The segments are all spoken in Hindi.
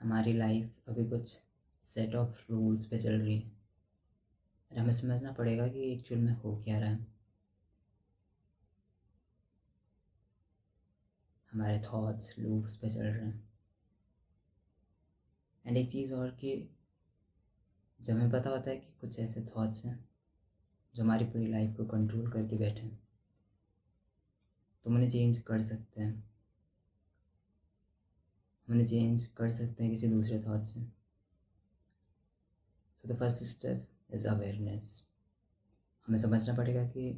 हमारी लाइफ अभी कुछ सेट ऑफ रूल्स पे चल रही है और हमें समझना पड़ेगा कि एक्चुअल में हो क्या रहा है। हमारे थॉट्स लूप्स पे चल रहे हैं। एंड एक चीज़ और कि जब हमें पता होता है कि कुछ ऐसे थॉट्स हैं जो हमारी पूरी लाइफ को कंट्रोल करके बैठे हैं, तो हम उन्हें चेंज कर सकते हैं। हम उन्हें चेंज कर सकते हैं किसी दूसरे थॉट से। So the first step is awareness. हमें समझना पड़ेगा कि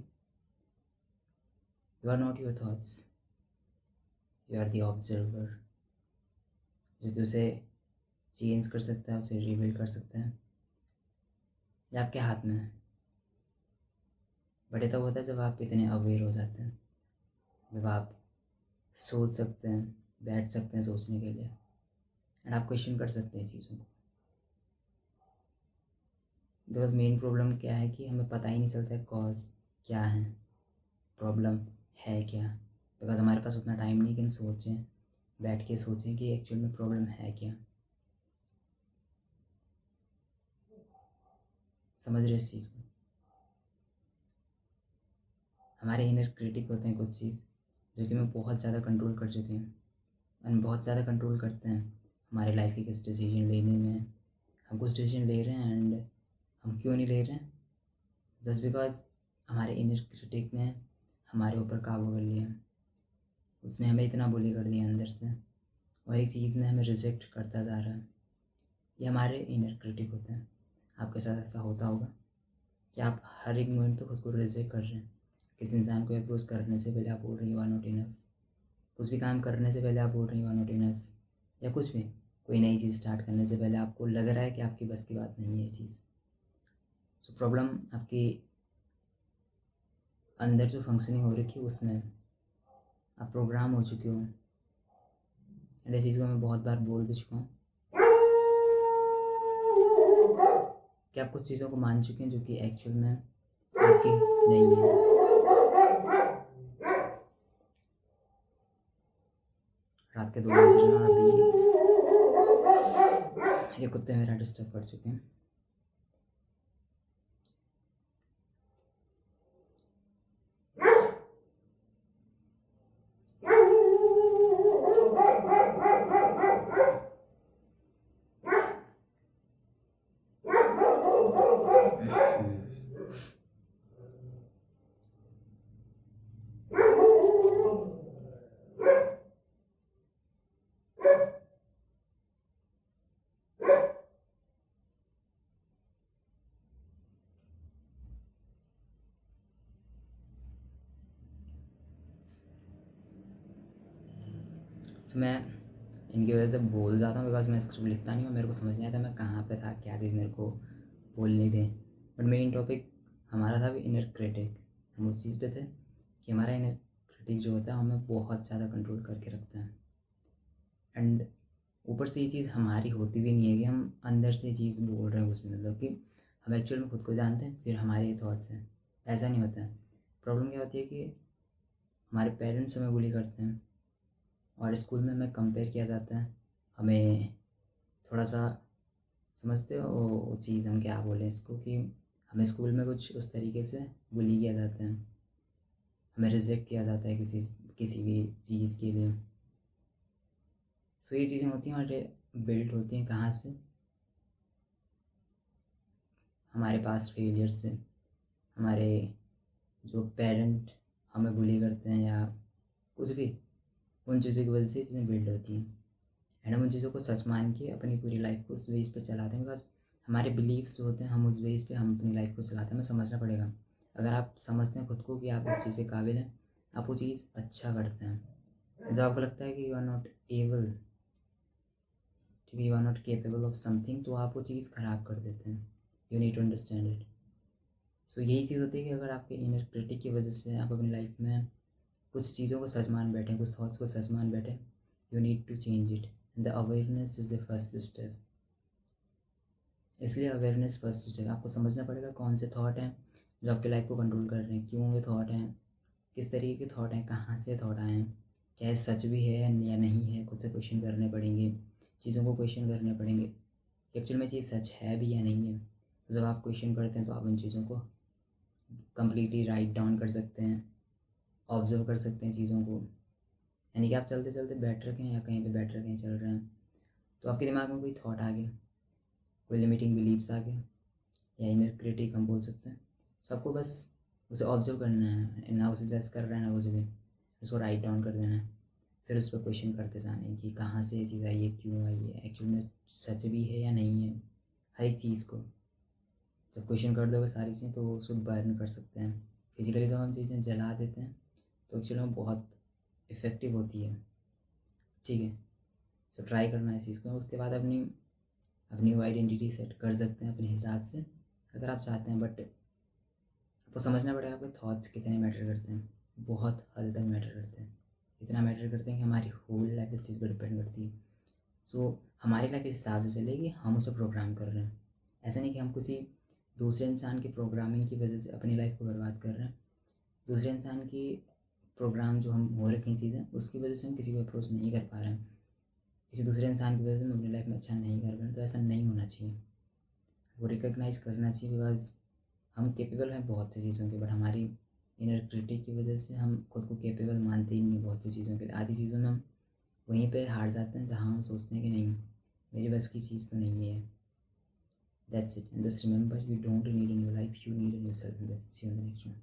you are not your thoughts, you are the observer, जो कि उसे चेंज कर सकता है, उसे रिवील कर सकता है। ये आपके हाथ में है। बट ये तब होता है जब आप इतने अवेयर हो जाते हैं, जब आप सोच सकते हैं, बैठ सकते हैं सोचने के लिए, एंड आप क्वेश्चन कर सकते हैं चीज़ों को। बिकॉज मेन प्रॉब्लम क्या है कि हमें पता ही नहीं चलता है कॉज क्या है, प्रॉब्लम है क्या। बिकॉज हमारे पास उतना टाइम नहीं कि हम सोचें, बैठ के सोचें कि एक्चुअल में प्रॉब्लम है क्या। समझ रहे हो इस चीज़ को? हमारे इनर क्रिटिक होते हैं कुछ चीज़ जो कि हमें बहुत ज़्यादा कंट्रोल कर चुके हैं। हम बहुत ज़्यादा कंट्रोल करते हैं हमारे लाइफ के किस डिसीजन लेने में। हम कुछ डिसीजन ले रहे हैं एंड हम क्यों नहीं ले रहे हैं? जस्ट बिकॉज हमारे इनर क्रिटिक ने हमारे ऊपर काबू कर लिया। उसने हमें इतना बुली कर दिया अंदर से, और एक चीज़ में हमें रिजेक्ट करता जा रहा है। ये हमारे इनर क्रिटिक होते हैं। आपके साथ ऐसा होता होगा कि आप हर एक मोमेंट पे खुद को रिजेक्ट कर रहे हैं। किसी इंसान को अप्रोच करने से पहले आप बोल रहे हैं यू आर नॉट इनफ। कुछ भी काम करने से पहले आप बोल रहे हैं यू आर नॉट इनफ। या कुछ भी कोई नई चीज़ स्टार्ट करने से पहले आपको लग रहा है कि आपकी बस की बात नहीं है ये चीज़। सो प्रॉब्लम आपकी अंदर जो फंक्शनिंग हो रखी है उसमें आप प्रोग्राम हो चुके हो। एंड इस चीज़ को मैं बहुत बार बोल भी चुका हूँ कि आप कुछ चीज़ों को मान चुके हैं जो कि एक्चुअल में आपकी नहीं है। रात के 2 बज रहे हैं अभी ये कुत्ते मेरा डिस्टर्ब कर चुके हैं। तो मैं इनकी वजह से बोल जाता हूँ बिकॉज मैं स्क्रिप्ट लिखता नहीं हूँ। मेरे को समझ नहीं आता मैं कहाँ पे था, क्या चीज़ मेरे को बोलनी थी। बट मेन टॉपिक हमारा था भी इनर क्रिटिक। हम उस चीज़ पे थे कि हमारा इनर क्रिटिक जो होता है हमें बहुत ज़्यादा कंट्रोल करके रखता है। एंड ऊपर से ये चीज़ हमारी होती भी नहीं है कि हम अंदर से चीज़ बोल रहे हैं उसमें, मतलब कि हम एक्चुअल में खुद को जानते हैं, फिर हमारे ये थॉट्स हैं। ऐसा नहीं होता है। प्रॉब्लम क्या होती है कि हमारे पेरेंट्स हमें बुली करते हैं और स्कूल में हमें कंपेयर किया जाता है। हमें थोड़ा सा समझते हो वो चीज़, हम क्या बोलें इसको, कि हमें स्कूल में कुछ उस तरीके से बुली किया जाता है, हमें रिजेक्ट किया जाता है किसी किसी भी चीज़ के लिए। सो ये चीज़ें होती हैं हमारे बिल्ड होती हैं कहाँ से? हमारे पास्ट फेलियर से। हमारे जो पेरेंट हमें बुली करते हैं या कुछ भी, उन चीज़ों की वजह से ये चीज़ें बिल्ड होती हैं। एंड हम उन चीज़ों को सच मान के अपनी पूरी लाइफ को उस बेस पे चलाते हैं। बिकॉज हमारे बिलीव्स जो होते हैं हम उस बेस पे हम अपनी लाइफ को चलाते हैं। हमें समझना पड़ेगा, अगर आप समझते हैं खुद को कि आप उस चीज़ के काबिल हैं, आप वो चीज़ अच्छा करते हैं। जब आपको लगता है कि यू आर नॉट एबल, ठीक है, you are not capable of something, तो आप वो चीज़ ख़राब कर देते हैं। You need to understand it. So यही चीज़ होती है कि अगर आपके इनर क्रिटिक की वजह से आप अपनी लाइफ में कुछ चीज़ों को सच मान बैठे, कुछ थॉट्स को सच मान बैठे, you need to change it. The awareness is the first step. इसलिए अवेयरनेस फर्स्ट स्टेप। आपको समझना पड़ेगा कौन से थॉट हैं जो आपकी लाइफ को कंट्रोल कर रहे हैं, क्यों ये थॉट हैं, किस तरीके के थॉट हैं, कहाँ से थॉट आए हैं, क्या ये सच भी है या नहीं है, खुद से क्वेश्चन करने पड़ेंगे। चीज़ों को क्वेश्चन करने पड़ेंगे कि एक्चुअल में चीज़ सच है भी या नहीं है। तो जब आप क्वेश्चन करते हैं तो आप उन चीज़ों को कम्प्लीटली राइट डाउन कर सकते हैं, ऑब्जर्व कर सकते हैं चीज़ों को। यानी कि आप चलते चलते बैठ रखे हैं या कहीं पे बैठ रखे हैं, चल रहे हैं, तो आपके दिमाग में कोई थॉट आ गया, कोई लिमिटिंग बिलीव्स आ गए या इनर क्रिटिक हम बोल सकते हैं। सबको बस उसे ऑब्जर्व करना है, ना उसे जज कर रहा है ना कुछ भी, उसको राइट डाउन कर देना है। फिर उस पर क्वेश्चन करते जाना है कि कहाँ से ये चीज़ आई है, क्यों आई है, एक्चुअल में सच भी है या नहीं है। हर एक चीज़ को जब क्वेश्चन कर दोगे सारी चीज़ें तो उसको बर्न कर सकते हैं। फिजिकली जब हम चीज़ें जला देते हैं तो एक्चुअली में बहुत इफ़ेक्टिव होती है। ठीक है, सो ट्राई करना है इस चीज़ को। उसके बाद अपनी अपनी वो आइडेंटिटी सेट कर सकते हैं अपने हिसाब से अगर आप चाहते हैं। बट आपको समझना पड़ेगा आपके थॉट्स कितने मैटर करते हैं। बहुत हद तक मैटर करते हैं, इतना मैटर करते हैं कि हमारी होल लाइफ इस चीज़ पर डिपेंड करती है। सो हमारी लाइफ इस हिसाब से चलेगी, हम उसे प्रोग्राम कर रहे हैं। ऐसा नहीं कि हम किसी दूसरे इंसान की प्रोग्रामिंग की वजह से अपनी लाइफ को बर्बाद कर रहे हैं। दूसरे इंसान की प्रोग्राम जो हम हो रखी चीज़ें उसकी वजह से हम किसी को अप्रोच नहीं कर पा रहे हैं, किसी दूसरे इंसान की वजह से हम अपनी लाइफ में अच्छा नहीं कर रहे हैं। तो ऐसा नहीं होना चाहिए, वो रिकग्नाइज़ करना चाहिए। बिकॉज हम केपेबल हैं बहुत सी चीज़ों के, बट हमारी इनर क्रिटिक की वजह से हम खुद को केपेबल मानते ही नहीं हैं बहुत सी चीज़ों के लिए। आधी चीज़ों में हम वहीं पे हार जाते हैं जहाँ हम सोचते हैं कि नहीं मेरी बस की चीज़ तो नहीं है। That's it, and just remember you don't need in your life, you need in yourself. See you in the next one.